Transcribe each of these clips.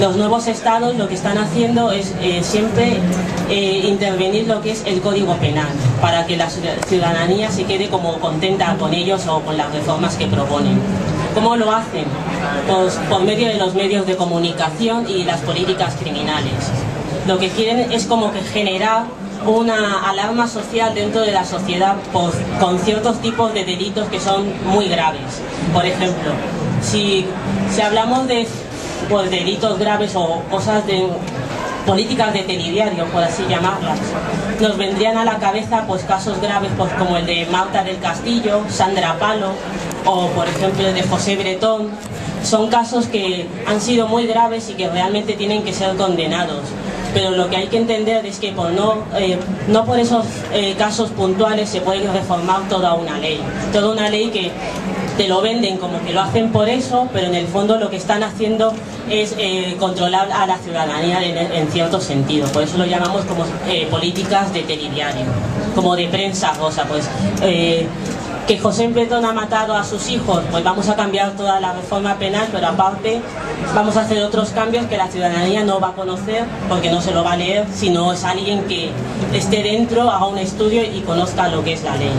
los nuevos estados lo que están haciendo es siempre intervenir lo que es el Código Penal, para que la ciudadanía se quede como contenta con ellos o con las reformas que proponen. ¿Cómo lo hacen? Pues por medio de los medios de comunicación y las políticas criminales. Lo que quieren es como que generar una alarma social dentro de la sociedad con ciertos tipos de delitos que son muy graves. Por ejemplo, si hablamos de pues, delitos graves o cosas de políticas de telediario, por así llamarlas, nos vendrían a la cabeza pues casos graves pues, como el de Marta del Castillo, Sandra Palo o por ejemplo el de José Bretón. Son casos que han sido muy graves y que realmente tienen que ser condenados. Pero lo que hay que entender es que no por esos casos puntuales se puede reformar toda una ley. Toda una ley que te lo venden como que lo hacen por eso, pero en el fondo lo que están haciendo es controlar a la ciudadanía en cierto sentido. Por eso lo llamamos como políticas de telediario, como de prensa rosa. Pues, que José Bretón ha matado a sus hijos, pues vamos a cambiar toda la reforma penal, pero aparte vamos a hacer otros cambios que la ciudadanía no va a conocer porque no se lo va a leer, sino es alguien que esté dentro, haga un estudio y conozca lo que es la ley.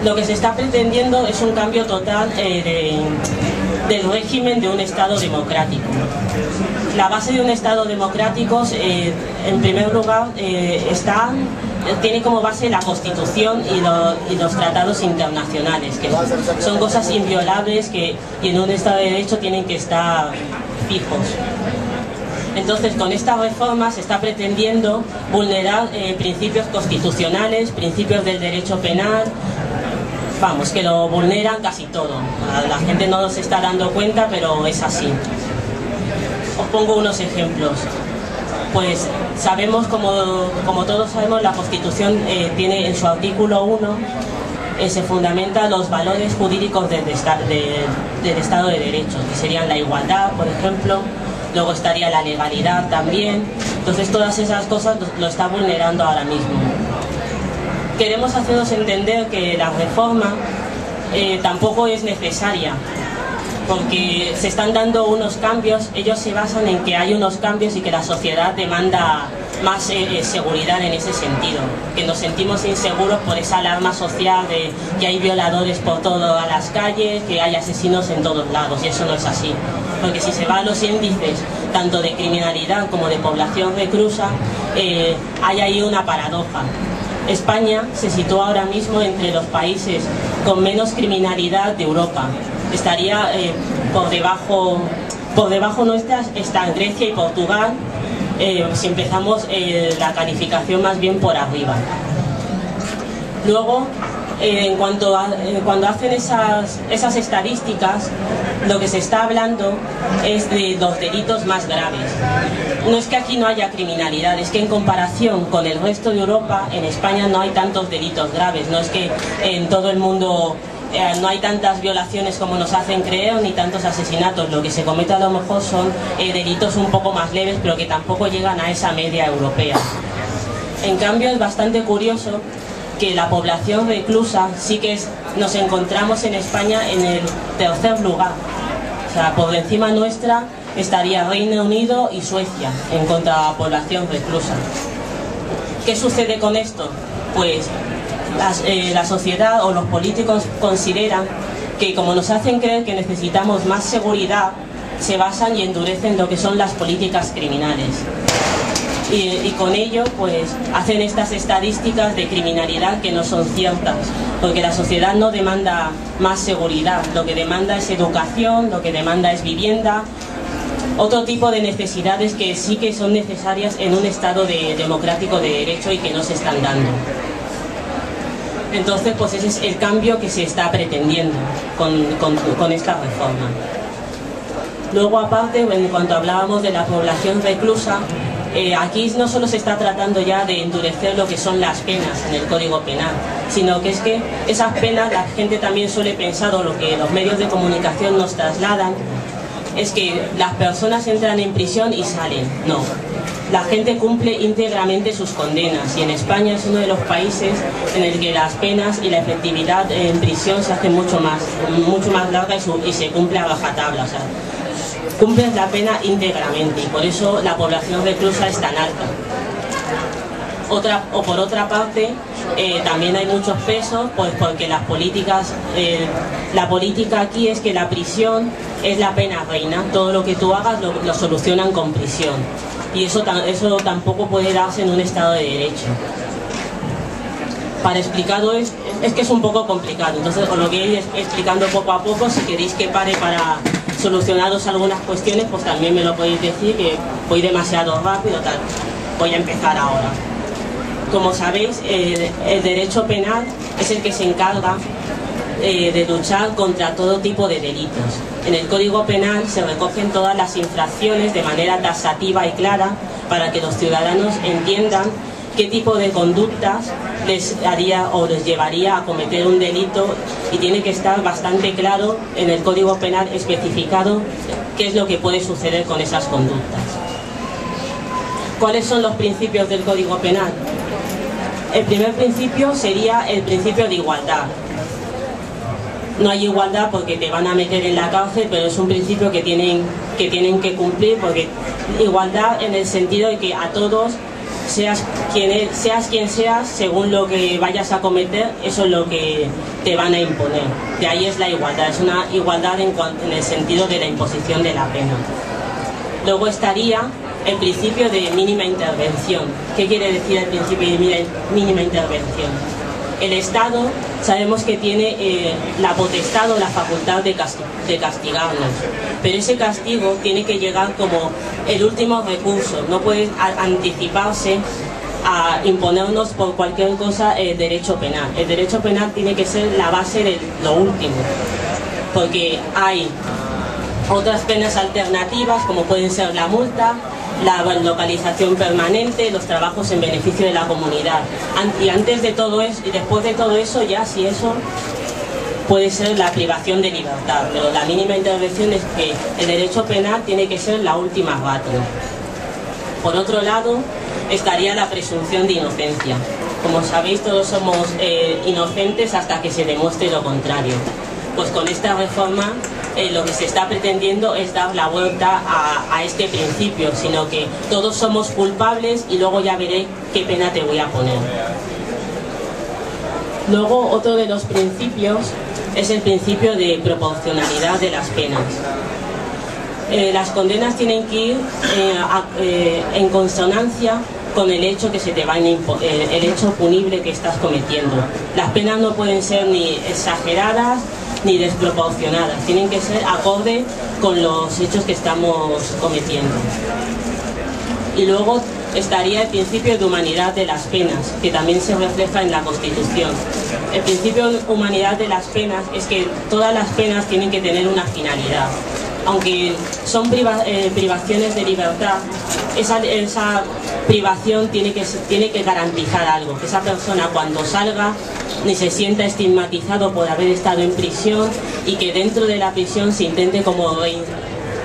Lo que se está pretendiendo es un cambio total del régimen de un Estado democrático. La base de un Estado democrático, en primer lugar, tiene como base la Constitución y los tratados internacionales, que son cosas inviolables y en un Estado de Derecho tienen que estar fijos. Entonces, con esta reforma se está pretendiendo vulnerar principios constitucionales, principios del derecho penal. Vamos, que lo vulneran casi todo. La gente no se está dando cuenta, pero es así. Os pongo unos ejemplos. Pues sabemos, como todos sabemos, la Constitución tiene en su artículo 1, se fundamenta los valores jurídicos del Estado de Derecho, que serían la igualdad, por ejemplo, luego estaría la legalidad también. Entonces todas esas cosas lo está vulnerando ahora mismo. Queremos haceros entender que la reforma tampoco es necesaria, porque se están dando unos cambios. Ellos se basan en que hay unos cambios y que la sociedad demanda más seguridad en ese sentido, que nos sentimos inseguros por esa alarma social de que hay violadores por todas las calles, que hay asesinos en todos lados, y eso no es así, porque si se van los índices tanto de criminalidad como de población reclusa, hay ahí una paradoja. España se sitúa ahora mismo entre los países con menos criminalidad de Europa. Estaría por debajo nuestras están Grecia y Portugal, si empezamos la calificación más bien por arriba. Luego, cuando hacen esas estadísticas, lo que se está hablando es de los delitos más graves. No es que aquí no haya criminalidad, es que en comparación con el resto de Europa, en España no hay tantos delitos graves. No es que en todo el mundo no hay tantas violaciones como nos hacen creer, ni tantos asesinatos. Lo que se comete a lo mejor son delitos un poco más leves, pero que tampoco llegan a esa media europea. En cambio, es bastante curioso que la población reclusa sí que nos encontramos en España en el tercer lugar. O sea, por encima nuestra estaría Reino Unido y Suecia en cuanto a población reclusa. ¿Qué sucede con esto? Pues la sociedad o los políticos consideran que como nos hacen creer que necesitamos más seguridad, se basan y endurecen lo que son las políticas criminales. Y con ello pues hacen estas estadísticas de criminalidad que no son ciertas, porque la sociedad no demanda más seguridad, lo que demanda es educación, lo que demanda es vivienda, otro tipo de necesidades que sí que son necesarias en un Estado democrático de derecho y que no se están dando. Entonces pues ese es el cambio que se está pretendiendo con esta reforma. Luego aparte, en cuanto hablábamos de la población reclusa, aquí no solo se está tratando ya de endurecer lo que son las penas en el Código Penal, sino que es que esas penas la gente también suele pensar, o lo que los medios de comunicación nos trasladan, es que las personas entran en prisión y salen. No, la gente cumple íntegramente sus condenas, y en España es uno de los países en el que las penas y la efectividad en prisión se hace mucho más larga y se cumple a rajatabla. O sea, cumples la pena íntegramente y por eso la población reclusa es tan alta. Por otra parte, también hay muchos presos, pues porque las políticas, la política aquí es que la prisión es la pena reina, todo lo que tú hagas lo solucionan con prisión y eso tampoco puede darse en un Estado de Derecho. Para explicarlo es que es un poco complicado, entonces os lo voy a ir explicando poco a poco. Si queréis que pare para solucionaros algunas cuestiones, pues también me lo podéis decir, que voy demasiado rápido, tal. Voy a empezar ahora. Como sabéis, el derecho penal es el que se encarga de luchar contra todo tipo de delitos. En el Código Penal se recogen todas las infracciones de manera taxativa y clara para que los ciudadanos entiendan qué tipo de conductas les haría o les llevaría a cometer un delito, y tiene que estar bastante claro en el Código Penal especificado qué es lo que puede suceder con esas conductas. ¿Cuáles son los principios del Código Penal? El primer principio sería el principio de igualdad. No hay igualdad porque te van a meter en la cárcel, pero es un principio que tienen que cumplir, porque igualdad en el sentido de que a todos, seas quien seas, según lo que vayas a cometer, eso es lo que te van a imponer. De ahí es la igualdad, es una igualdad en el sentido de la imposición de la pena. Luego estaría el principio de mínima intervención. ¿Qué quiere decir el principio de mínima intervención? El Estado sabemos que tiene la potestad o la facultad de castigarnos, pero ese castigo tiene que llegar como el último recurso, no puede anticiparse a imponernos por cualquier cosa el derecho penal. El derecho penal tiene que ser la base de lo último, porque hay otras penas alternativas como pueden ser la multa, la localización permanente, los trabajos en beneficio de la comunidad. Y antes de todo eso, y después de todo eso, ya si eso puede ser la privación de libertad, pero la mínima intervención es que el derecho penal tiene que ser la última ratio. Por otro lado, estaría la presunción de inocencia. Como sabéis, todos somos inocentes hasta que se demuestre lo contrario. Pues con esta reforma lo que se está pretendiendo es dar la vuelta a este principio, sino que todos somos culpables y luego ya veré qué pena te voy a poner. Luego, otro de los principios es el principio de proporcionalidad de las penas. Las condenas tienen que ir en consonancia con el hecho que se te va a imponer, el hecho punible que estás cometiendo. Las penas no pueden ser ni exageradas ni desproporcionadas, tienen que ser acorde con los hechos que estamos cometiendo. Y luego estaría el principio de humanidad de las penas, que también se refleja en la Constitución. El principio de humanidad de las penas es que todas las penas tienen que tener una finalidad. Aunque son privaciones de libertad, esa privación tiene que garantizar algo, que esa persona cuando salga ni se sienta estigmatizado por haber estado en prisión y que dentro de la prisión se intente como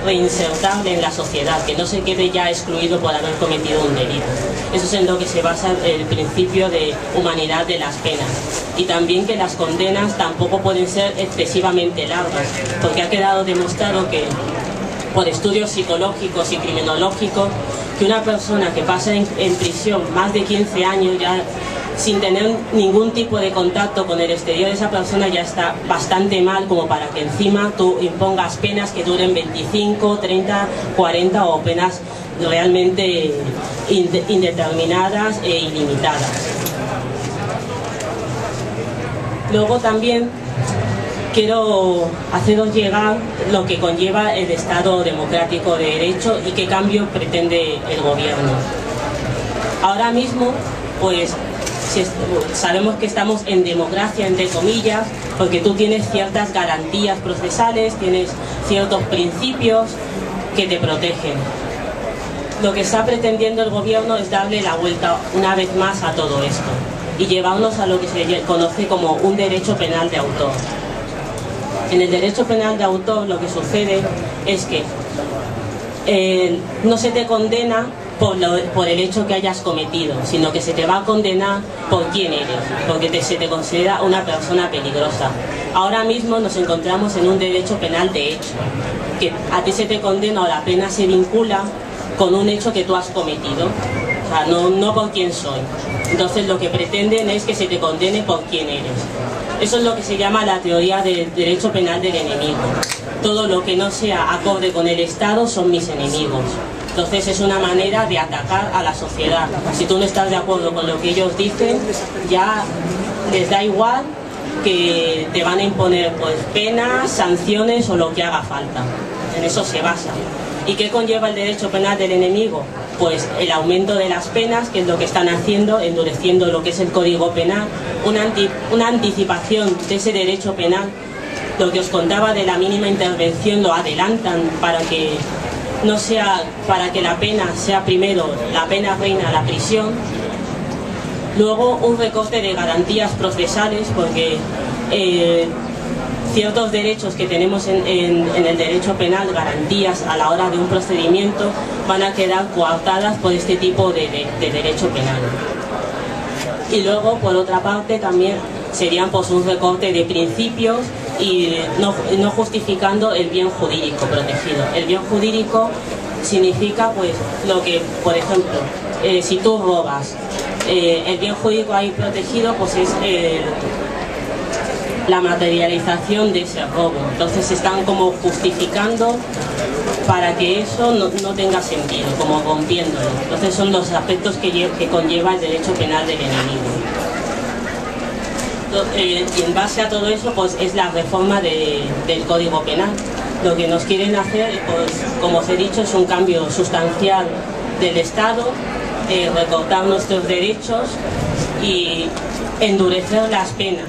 reinsertarle en la sociedad, que no se quede ya excluido por haber cometido un delito. Eso es en lo que se basa el principio de humanidad de las penas. Y también que las condenas tampoco pueden ser excesivamente largas, porque ha quedado demostrado que por estudios psicológicos y criminológicos, que una persona que pasa en prisión más de 15 años ya sin tener ningún tipo de contacto con el exterior, esa persona ya está bastante mal como para que encima tú impongas penas que duren 25, 30, 40 o penas realmente indeterminadas e ilimitadas. Luego también quiero haceros llegar lo que conlleva el Estado democrático de derecho y qué cambio pretende el gobierno. Ahora mismo, pues sabemos que estamos en democracia, entre comillas, porque tú tienes ciertas garantías procesales, tienes ciertos principios que te protegen. Lo que está pretendiendo el gobierno es darle la vuelta una vez más a todo esto y llevarnos a lo que se conoce como un derecho penal de autor. En el derecho penal de autor lo que sucede es que no se te condena por el hecho que hayas cometido, sino que se te va a condenar por quién eres, porque se te considera una persona peligrosa. Ahora mismo nos encontramos en un derecho penal de hecho, que a ti se te condena o la pena se vincula con un hecho que tú has cometido, o sea, no por quién soy. Entonces lo que pretenden es que se te condene por quién eres. Eso es lo que se llama la teoría del derecho penal del enemigo. Todo lo que no sea acorde con el Estado son mis enemigos. Entonces es una manera de atacar a la sociedad. Si tú no estás de acuerdo con lo que ellos dicen, ya les da igual, que te van a imponer pues penas, sanciones o lo que haga falta. En eso se basa. ¿Y qué conlleva el derecho penal del enemigo? Pues el aumento de las penas, que es lo que están haciendo, endureciendo lo que es el Código Penal, una anticipación de ese derecho penal. Lo que os contaba de la mínima intervención lo adelantan para que no sea, para que la pena sea primero la pena reina, la prisión. Luego un recorte de garantías procesales, porque ciertos derechos que tenemos en el derecho penal, garantías a la hora de un procedimiento, van a quedar coartadas por este tipo de derecho penal. Y luego, por otra parte, también serían pues un recorte de principios y no justificando el bien jurídico protegido. El bien jurídico significa pues lo que, por ejemplo, si tú robas, el bien jurídico ahí protegido pues es la materialización de ese robo. Entonces están como justificando para que eso no tenga sentido, como rompiéndolo. Entonces son los aspectos que conlleva el derecho penal del enemigo. Y en base a todo eso pues es la reforma del Código Penal. Lo que nos quieren hacer, pues como os he dicho, es un cambio sustancial del Estado, recortar nuestros derechos y endurecer las penas.